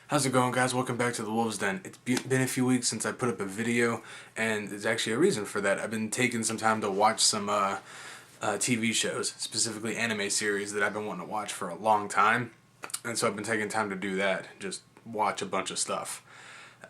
How's it going, guys? Welcome back to the Wolves Den. It's been a few weeks since I put up a video, and there's actually a reason for that. I've been taking some time to watch some TV shows, specifically anime series that I've been wanting to watch for a long time, and so I've been taking time to do that, just watch a bunch of stuff,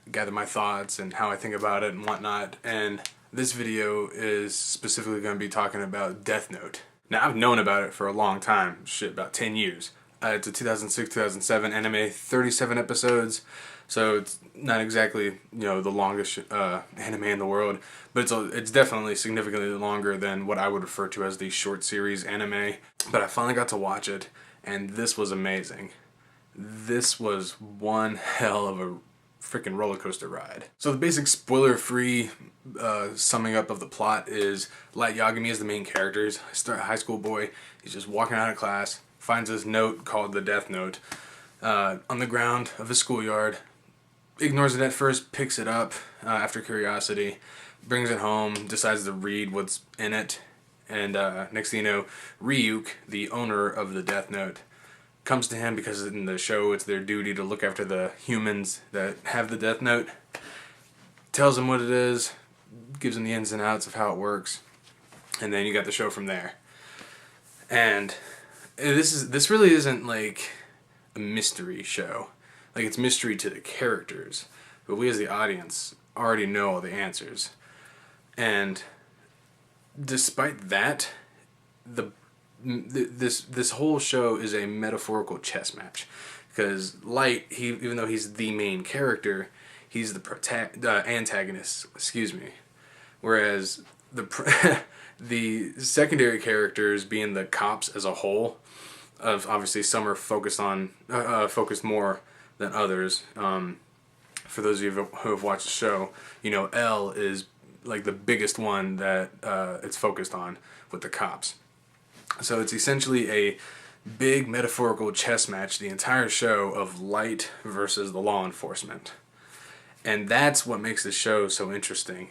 gather my thoughts and how I think about it and whatnot, and this video is specifically going to be talking about Death Note. Now, I've known about it for a long time, about 10 years. It's a 2006-2007 anime, 37 episodes, so it's not exactly, the longest anime in the world, but it's definitely significantly longer than what I would refer to as the short series anime. But I finally got to watch it, and this was amazing. This was one hell of a freaking roller coaster ride. So the basic spoiler-free summing up of the plot is Light Yagami is the main character. He's a high school boy. He's just walking out of class, finds this note called the Death Note on the ground of his schoolyard, ignores it at first, picks it up after curiosity, brings it home, decides to read what's in it, and next thing you know, Ryuk, the owner of the Death Note, comes to him because in the show it's their duty to look after the humans that have the Death Note, tells him what it is, gives him the ins and outs of how it works, and then you got the show from there. And this really isn't like a mystery show. Like, it's mystery to the characters, but we as the audience already know all the answers. And despite that, this whole show is a metaphorical chess match, because Light, even though he's the main character, he's the antagonist. Excuse me. Whereas the secondary characters, being the cops as a whole, obviously some are focused more than others. For those of you who have watched the show, L is like the biggest one that it's focused on with the cops. So it's essentially a big metaphorical chess match, the entire show, of Light versus the law enforcement. And that's what makes the show so interesting,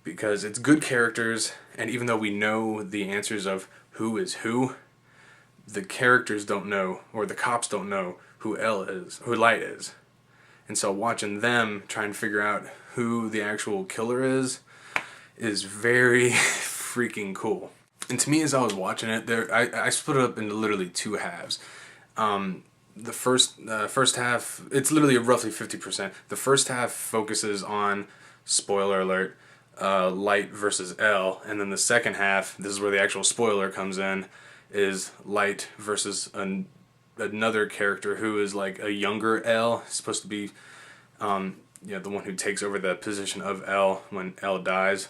because it's good characters, and even though we know the answers of who is who, the characters don't know, or the cops don't know who Light is. And so watching them try and figure out who the actual killer is very freaking cool. And to me, as I was watching it, I split it up into literally two halves. The first half, it's literally roughly 50%. The first half focuses on, spoiler alert, Light versus L, and then the second half, this is where the actual spoiler comes in, is Light versus another character who is like a younger L, supposed to be the one who takes over the position of L when L dies,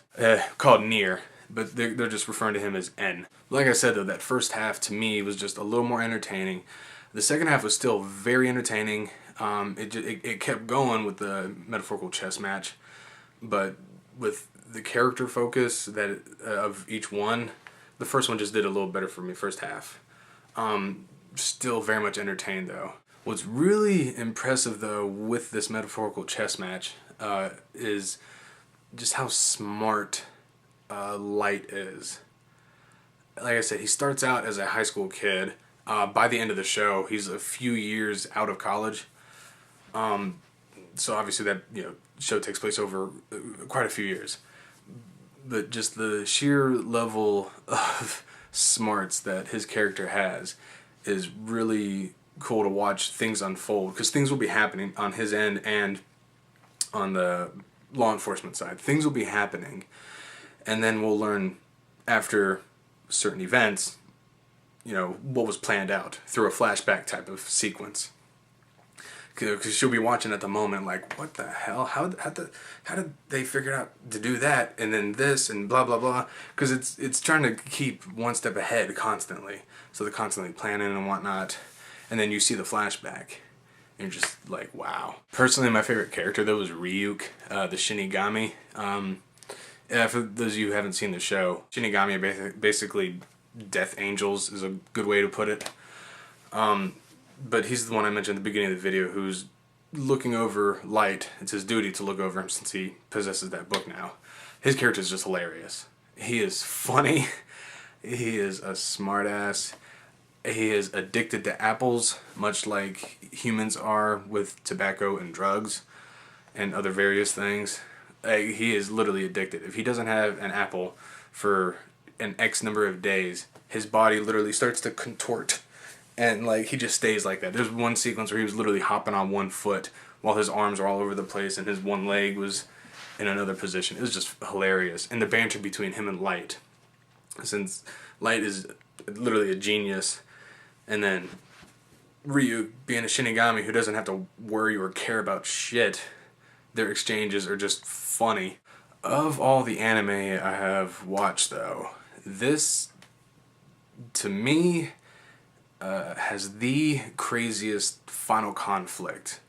called Nier, but they're just referring to him as N. Like I said, though, that first half to me was just a little more entertaining. The second half was still very entertaining. It kept going with the metaphorical chess match, but with the character focus of each one, the first one just did a little better for me, first half. Still very much entertained, though. What's really impressive, though, with this metaphorical chess match is just how smart Light is. Like I said, he starts out as a high school kid. By the end of the show, he's a few years out of college. So obviously that show takes place over quite a few years. But just the sheer level of smarts that his character has is really cool to watch things unfold, because things will be happening on his end and on the law enforcement side. Things will be happening, and then we'll learn after certain events, what was planned out through a flashback type of sequence. Because she'll be watching at the moment like, what the hell? How did they figure out to do that? And then this and blah, blah, blah. Because it's trying to keep one step ahead constantly. So they're constantly planning and whatnot. And then you see the flashback. And you're just like, wow. Personally, my favorite character, though, was Ryuk, the Shinigami. For those of you who haven't seen the show, Shinigami are basically death angels, is a good way to put it. But he's the one I mentioned at the beginning of the video who's looking over Light. It's his duty to look over him since he possesses that book now. His character is just hilarious. He is funny. He is a smartass. He is addicted to apples, much like humans are with tobacco and drugs and other various things. He is literally addicted. If he doesn't have an apple for an X number of days, his body literally starts to contort, and like he just stays like that. There's one sequence where he was literally hopping on one foot while his arms were all over the place and his one leg was in another position. It was just hilarious. And the banter between him and Light, since Light is literally a genius, and then Ryu being a Shinigami who doesn't have to worry or care about shit, their exchanges are just funny. Of all the anime I have watched, though, this, to me, has the craziest final conflict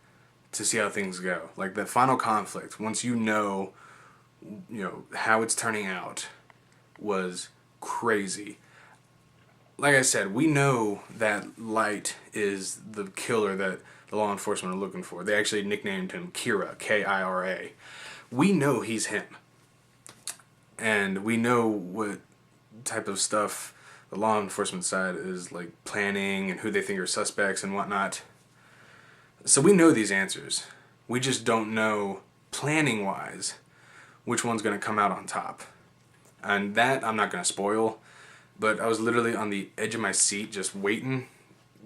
to see how things go. Like, the final conflict, once you know how it's turning out, was crazy. Like I said, we know that Light is the killer that the law enforcement are looking for. They actually nicknamed him Kira, Kira. We know he's him. And we know what type of stuff the law enforcement side is like planning and who they think are suspects and whatnot. So we know these answers. We just don't know, planning-wise, which one's going to come out on top. And that I'm not going to spoil, but I was literally on the edge of my seat just waiting,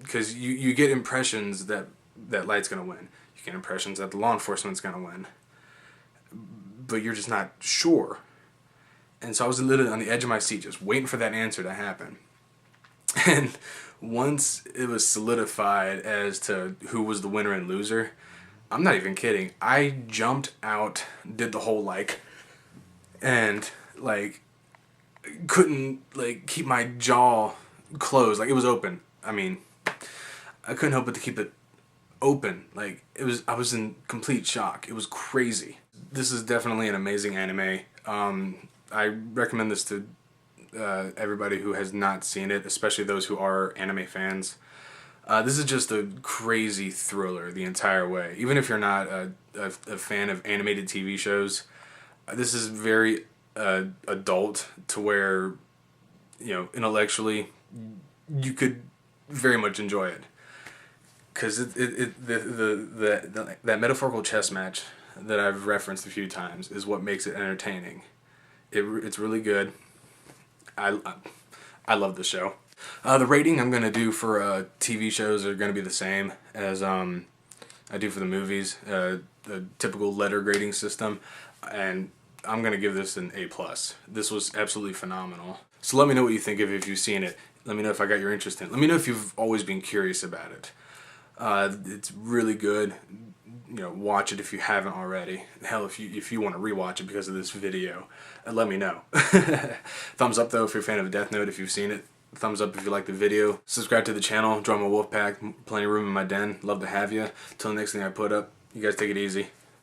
because you get impressions that Light's going to win. You get impressions that the law enforcement's going to win. But you're just not sure. And so I was literally on the edge of my seat just waiting for that answer to happen. And once it was solidified as to who was the winner and loser, I'm not even kidding, I jumped out, did the whole and couldn't keep my jaw closed. Like, it was open. I mean, I couldn't help but to keep it open. I was in complete shock. It was crazy. This is definitely an amazing anime. I recommend this to everybody who has not seen it, especially those who are anime fans. This is just a crazy thriller the entire way. Even if you're not a fan of animated TV shows, this is very adult, to where, intellectually, you could very much enjoy it. Because that metaphorical chess match that I've referenced a few times is what makes it entertaining. It's really good. I love the show. The rating I'm going to do for TV shows are going to be the same as I do for the movies. The typical letter grading system. And I'm going to give this an A+. This was absolutely phenomenal. So let me know what you think of it if you've seen it. Let me know if I got your interest in it. Let me know if you've always been curious about it. It's really good. Watch it if you haven't already. Hell, if you want to rewatch it because of this video, let me know. Thumbs up though if you're a fan of Death Note, if you've seen it. Thumbs up if you like the video. Subscribe to the channel. Join my wolf pack. Plenty of room in my den. Love to have you. Till the next thing I put up. You guys take it easy.